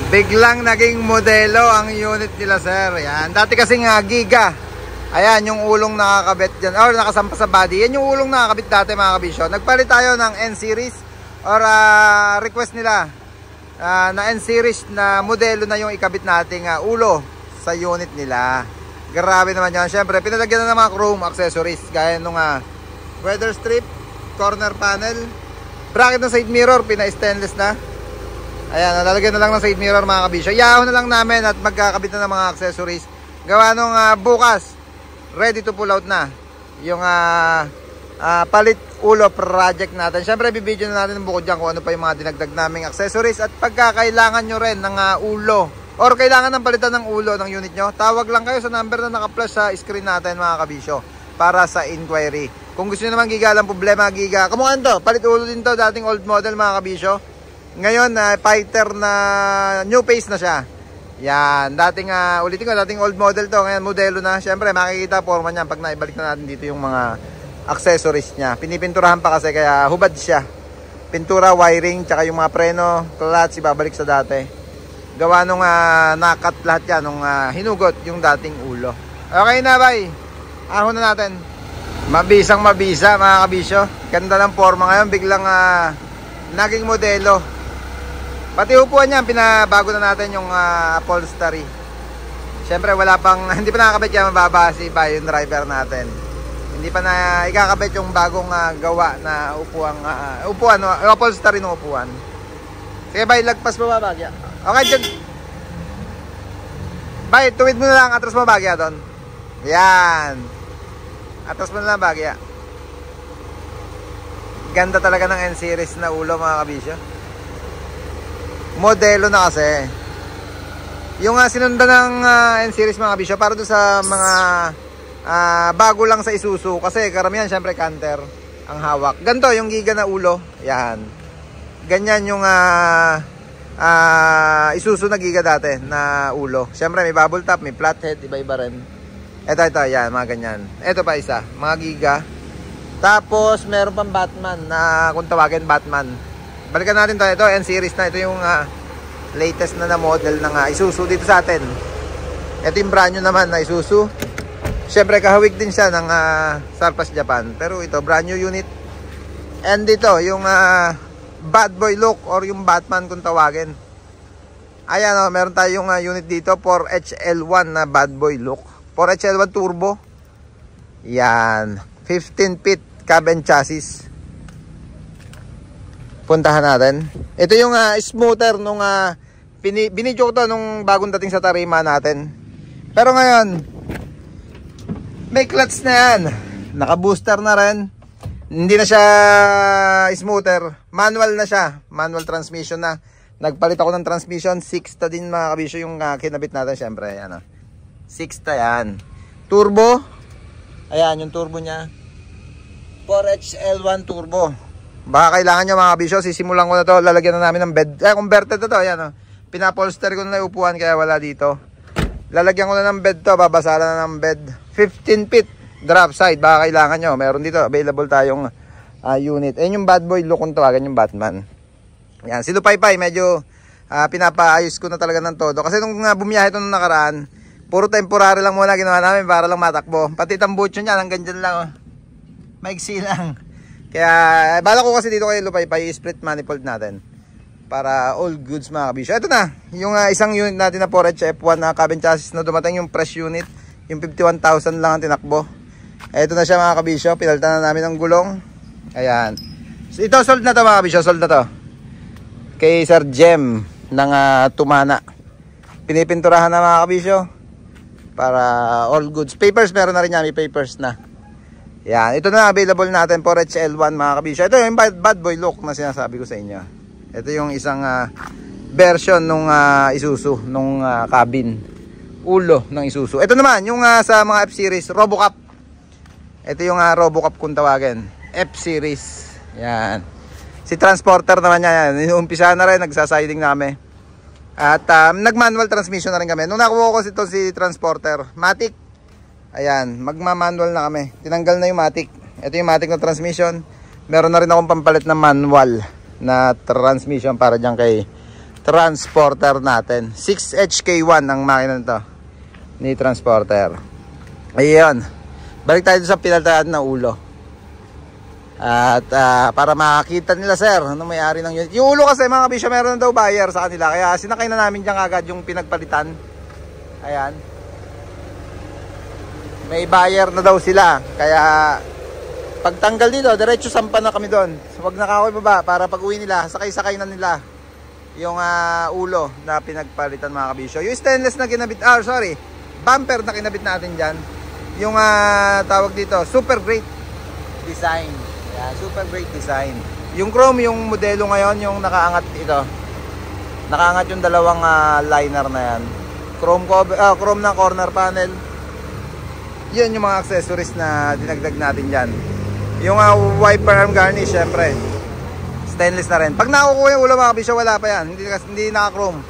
Biglang naging modelo ang unit nila, sir. Yan. Dati kasi nga Giga. Ayan, yung ulong nakakabit dyan. Or nakasampa sa body. Yan yung ulong nakakabit dati, mga kabisyo. Nagpalit tayo ng N-Series. Or request nila na N-Series na modelo na yung ikabit nating ulo sa unit nila. Grabe naman yan. Siyempre, pinalagyan na ng mga chrome accessories. Gaya nung weather strip, corner panel, bracket ng side mirror, pina-stainless na. Ayan, nalalagyan na lang ng side mirror, mga kabisyo. Iyaw na lang namin at magkakabit na ng mga accessories. Gawa nung bukas, ready to pull out na yung palit ulo project natin. Siyempre, bibidyo na natin bukod dyan kung ano pa yung mga dinagdag naming accessories. At pagkakailangan nyo rin ng ulo or kailangan ng palitan ng ulo ng unit nyo, tawag lang kayo sa number na naka-flash sa screen natin, mga kabisyo, para sa inquiry. Kung gusto nyo naman Giga, lang problema Giga. Kamuhan to, palit ulo din to, dating old model, mga kabisyo. Ngayon, fighter na new face na siya. Yan, dating, ulitin ko, dating old model to. Ngayon, modelo na. Siyempre, makikita forma niya pag naibalik na natin dito yung mga accessories niya. Pinipinturahan pa kasi, kaya hubad siya. Pintura, wiring, tsaka yung mga preno, clutch, ibabalik sa dati. Gawa nung nakat lahat yan, nung hinugot yung dating ulo. Okay na, bye. Ahon na natin. Mabisang mabisa, mga kabisyo. Ganda ng forma ngayon, biglang naging modelo. Pati upuan niya, pinabago na natin yung upholstery. Siyempre wala pang, hindi pa nakakabit yan, mababa si yung driver natin. Hindi pa na ikakabit yung bagong gawa na upuan, upholstery ng upuan. Sige bay, lagpas mo ba bagya? Okay dyan. Bay, tuwid mo na lang, atras mo bagya doon. Yan. Atras mo na lang bagya. Ganda talaga ng N-Series na ulo, mga kabisyo. Modelo na kasi. Yung sinundan ng N-Series, mga kabisyo, para doon sa mga bago lang sa Isuzu. Kasi karamihan syempre canter ang hawak. Ganito yung Giga na ulo. Yan. Ganyan yung Isuzu na Giga dati na ulo. Syempre may bubble top, may flat head, iba-iba rin. Ito, yan, mga ganyan. Ito pa isa, mga Giga. Tapos meron pang Batman na kung tawagin Batman. Balikan natin to. Ito N-Series na. Ito yung latest na model ng Isuzu dito sa atin. Ito yung brand new naman na Isuzu. Siyempre kahawig din siya ng Sarpas Japan. Pero ito brand new unit. And dito yung bad boy look or yung Batman kung tawagin. Ayan, meron tayong unit dito 4HL1 na bad boy look. 4HL1 turbo. Yan, 15 feet cab and chassis. Puntahan natin. Ito yung smoother nung binidyo ko to nung bagong dating sa tarima natin. Pero ngayon, may clutch na yan. Naka-booster na rin. Hindi na siya smoother. Manual na siya. Manual transmission na. Nagpalit ako ng transmission. 6 din, mga kabisyo, yung kinabit natin. Siyempre, ayan. 6 yan. Turbo. Ayan, yung turbo niya. 4HL1 turbo. Baka kailangan nyo, mga kabisyo, sisimulan ko na to. Lalagyan na namin ng bed. Converted na to. Ayan, pinapolster ko na yung upuan kaya wala dito. Lalagyan ko na ng bed to. Babasala na ng bed. 15 feet drop side. Baka kailangan nyo. Meron dito. Available tayong unit. Ayan yung bad boy look kung tawagan yung Batman. Ayan. Si Lupaypay, medyo pinapaayos ko na talaga ng todo. Kasi nung bumiyahe ito nung nakaraan, puro temporary lang muna ginawa namin para lang matakbo. Pati tambucho niya, hanggang dyan lang. Maigsi lang. Kaya, bala ko kasi dito kay Lupaypay, split manifold natin. Para all goods, mga kabisyo. Ito na, yung isang unit natin na 4HF1 na cabin chassis na dumating yung fresh unit. Yung 51,000 lang ang tinakbo. Ito na siya, mga kabisyo. Pinalitan na namin ng gulong. Ayan. So, ito, sold na to, mga kabisyo. Sold na to. Kay Sir Jem ng Tumana. Pinipinturahan na, mga kabisyo. Para all goods. Papers, meron na rin yan. May papers na. Yan, ito na available natin 4HL1, mga kabisyo. Ito yung bad boy look na sinasabi ko sa inyo. Ito yung isang version nung Isuzu, nung cabin ulo ng Isuzu. Ito naman yung sa mga F-Series, RoboCup. Ito yung RoboCup kung tawagin, F-Series. Yan. Si Transporter naman yan. Inuumpisa na rin, nagsasiding na kami. At nag-manual transmission na rin kami. Nung nakuha ko si Transporter, Matic. Ayan, magma-manual na kami. Tinanggal na yung Matic. Ito yung Matic na transmission. Meron na rin akong pampalit na manual na transmission para dyan kay transporter natin. 6HK1 ang makina nito ni transporter. Ayun. Balik tayo sa pinaltaan na ulo. At para makakita nila sir, ano may-ari ng unit. Yung ulo kasi mga kabisyo, meron na daw buyer sa kanila. Kaya sinakay na namin dyan agad yung pinagpalitan. Ayan. May buyer na daw sila. Kaya pagtanggal dito, diretso sampa na kami doon. So, wag na kakoy baba para pag uwi nila, sakay-sakay na nila yung ulo na pinagpalitan mga kabisyo. Yung stainless na kinabit, bumper na kinabit natin dyan. Yung tawag dito, super great design. Yeah, super great design. Yung chrome, yung modelo ngayon, yung nakaangat ito. Nakaangat yung dalawang liner na yan. Chrome na corner panel. Yun yung mga accessories na dinagdag natin dyan. Yung wiper arm garnish, syempre stainless na rin. Pag nakukuha yung ulo mga kabisyo, wala pa yan. Hindi naka-chrome.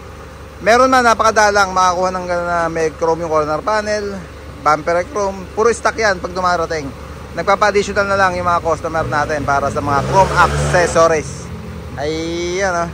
Meron na, napakadalang makakuha ng may chrome yung corner panel, bumper chrome. Puro stock yan pag dumarating. Nagpapa-additional na lang yung mga customer natin para sa mga chrome accessories. Ay, yan